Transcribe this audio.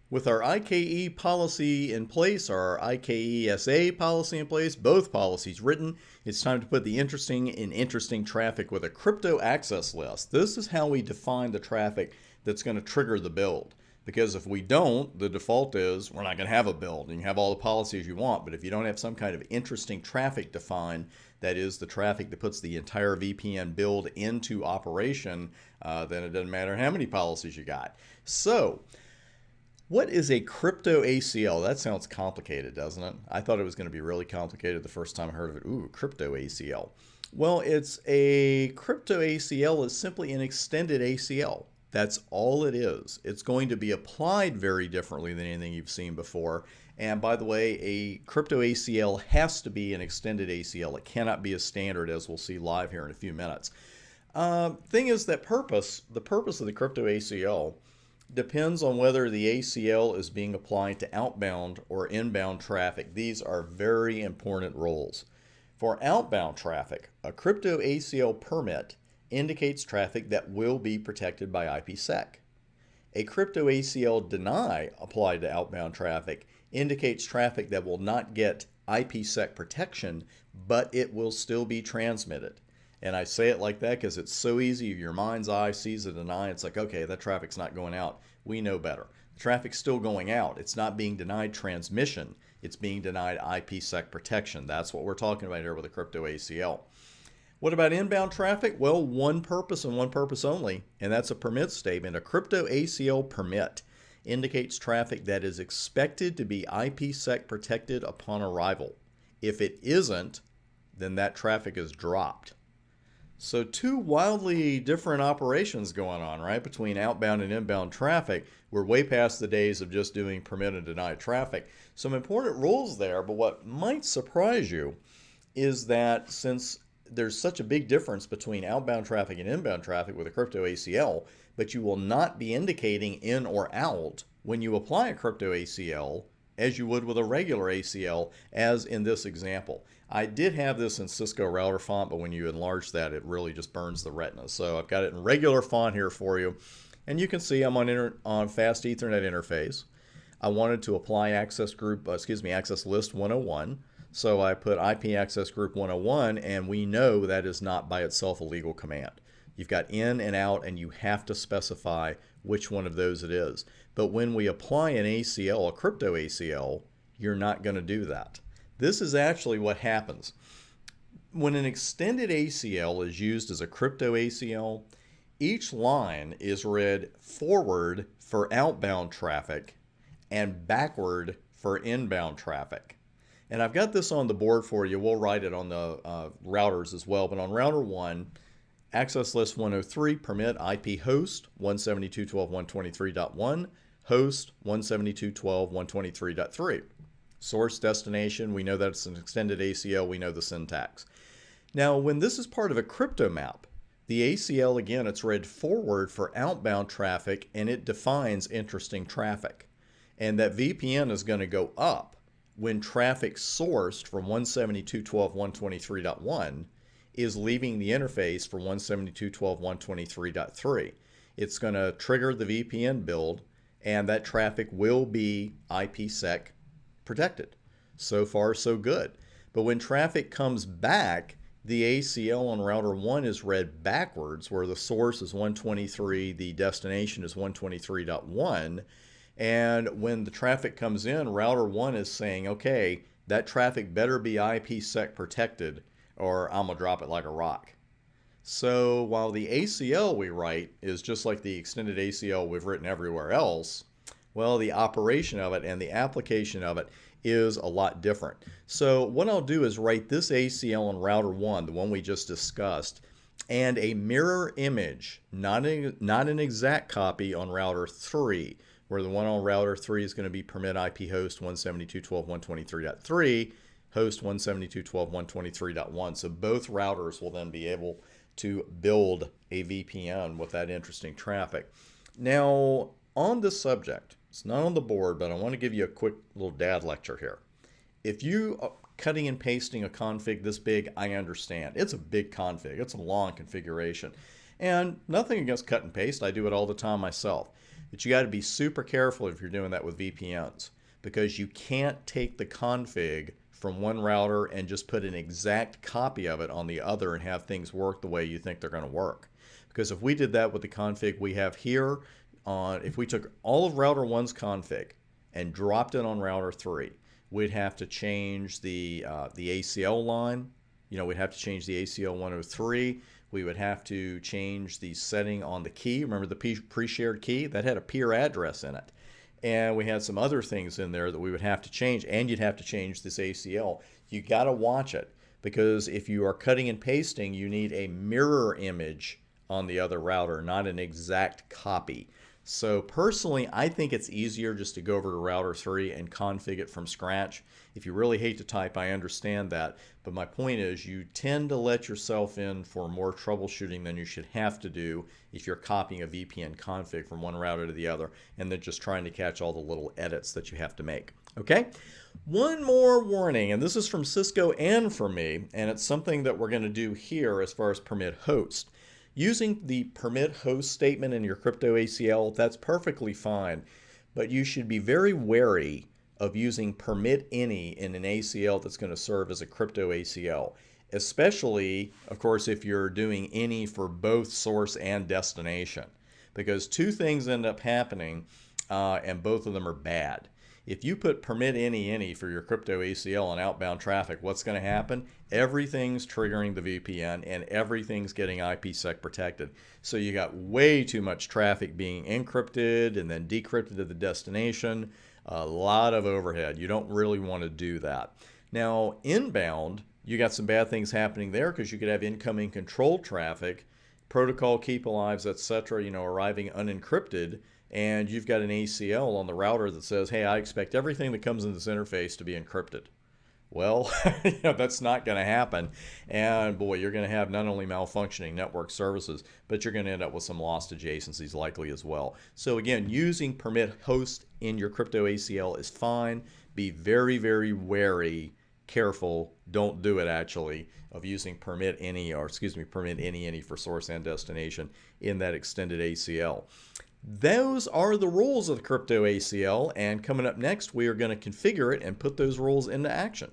With our IKE policy in place, our IKESA policy in place, both policies written, it's time to put the interesting traffic with a crypto access list. This is how we define the traffic that's going to trigger the build. Because if we don't, the default is we're not going to have a build. You can have all the policies you want, but if you don't have some kind of interesting traffic defined, that is the traffic that puts the entire VPN build into operation, then it doesn't matter how many policies you got. So, what is a crypto ACL? That sounds complicated, doesn't it? I thought it was going to be really complicated the first time I heard of it. Ooh, crypto ACL. Well, it's a crypto ACL is simply an extended ACL. That's all it is. It's going to be applied very differently than anything you've seen before. And by the way, a crypto ACL has to be an extended ACL. It cannot be a standard, as we'll see live here in a few minutes. Thing is that the purpose of the crypto ACL depends on whether the ACL is being applied to outbound or inbound traffic. These are very important rules. For outbound traffic, a crypto ACL permit indicates traffic that will be protected by IPsec. A crypto ACL deny applied to outbound traffic indicates traffic that will not get IPsec protection, but it will still be transmitted. And I say it like that because it's so easy. Your mind's eye sees a deny. It's like, okay, that traffic's not going out. We know better. The traffic's still going out. It's not being denied transmission. It's being denied IPsec protection. That's what we're talking about here with a crypto ACL. What about inbound traffic? Well, one purpose and one purpose only, and that's a permit statement. A crypto ACL permit indicates traffic that is expected to be IPsec protected upon arrival. If it isn't, then that traffic is dropped. So two wildly different operations going on, right, between outbound and inbound traffic. We're way past the days of just doing permit and deny traffic. Some important rules there, but what might surprise you is that since there's such a big difference between outbound traffic and inbound traffic with a crypto ACL, but you will not be indicating in or out when you apply a crypto ACL as you would with a regular ACL, as in this example. I did have this in Cisco router font, but when you enlarge that, it really just burns the retina. So I've got it in regular font here for you. And you can see I'm on fast Ethernet interface. I wanted to apply access list 101. So I put IP access group 101, and we know that is not by itself a legal command. You've got in and out, and you have to specify which one of those it is. But when we apply an ACL, a crypto ACL, you're not going to do that. This is actually what happens. When an extended ACL is used as a crypto ACL, each line is read forward for outbound traffic and backward for inbound traffic. And I've got this on the board for you. We'll write it on the routers as well. But on router 1, access list 103, permit IP host 172.12.123.1, host 172.12.123.3. Source destination, we know that it's an extended ACL. We know the syntax. Now, when this is part of a crypto map, the ACL, again, it's read forward for outbound traffic, and it defines interesting traffic. And that VPN is going to go up when traffic sourced from 172.12.123.1 is leaving the interface for 172.12.123.3. It's going to trigger the VPN build, and that traffic will be IPsec protected. So far, so good. But when traffic comes back, the ACL on router 1 is read backwards, where the source is 123, the destination is 123.1. And when the traffic comes in, router 1 is saying, okay, that traffic better be IPsec protected, or I'm going to drop it like a rock. So while the ACL we write is just like the extended ACL we've written everywhere else, well, the operation of it and the application of it is a lot different. So what I'll do is write this ACL on router 1, the one we just discussed, and a mirror image, not an exact copy on router 3, where the one on router 3 is going to be permit IP host 172.12.123.3, host 172.12.123.1. So both routers will then be able to build a VPN with that interesting traffic. Now, on this subject, it's not on the board, but I want to give you a quick little dad lecture here. If you are cutting and pasting a config this big, I understand. It's a big config. It's a long configuration. And nothing against cut and paste. I do it all the time myself. But you got to be super careful if you're doing that with VPNs, because you can't take the config from one router and just put an exact copy of it on the other and have things work the way you think they're going to work. Because if we did that with the config we have here, if we took all of router 1's config and dropped it on router 3, we'd have to change the ACL line. We'd have to change the ACL 103. We would have to change the setting on the key. Remember the pre-shared key? That had a peer address in it. And we had some other things in there that we would have to change, and you'd have to change this ACL. You got to watch it, because if you are cutting and pasting, you need a mirror image on the other router, not an exact copy. So personally, I think it's easier just to go over to router 3 and config it from scratch. If you really hate to type, I understand that. But my point is, you tend to let yourself in for more troubleshooting than you should have to do if you're copying a VPN config from one router to the other and then just trying to catch all the little edits that you have to make. Okay? One more warning, and this is from Cisco and for me, and it's something that we're going to do here as far as permit host. Using the permit host statement in your crypto ACL, that's perfectly fine, but you should be very wary of using permit any in an ACL that's going to serve as a crypto ACL, especially, of course, if you're doing any for both source and destination, because two things end up happening, and both of them are bad. If you put permit any for your crypto ACL on outbound traffic, what's going to happen? Everything's triggering the VPN and everything's getting IPsec protected. So you got way too much traffic being encrypted and then decrypted to the destination. A lot of overhead. You don't really want to do that. Now, inbound, you got some bad things happening there, because you could have incoming control traffic, protocol keep alives, etc., arriving unencrypted, and you've got an ACL on the router that says, hey, I expect everything that comes in this interface to be encrypted. Well, that's not going to happen. And boy, you're going to have not only malfunctioning network services, but you're going to end up with some lost adjacencies likely as well. So again, using permit host in your crypto ACL is fine. Be very, very wary, careful, don't do it actually, of using permit any for source and destination in that extended ACL. Those are the rules of the crypto ACL, and coming up next, we are going to configure it and put those rules into action.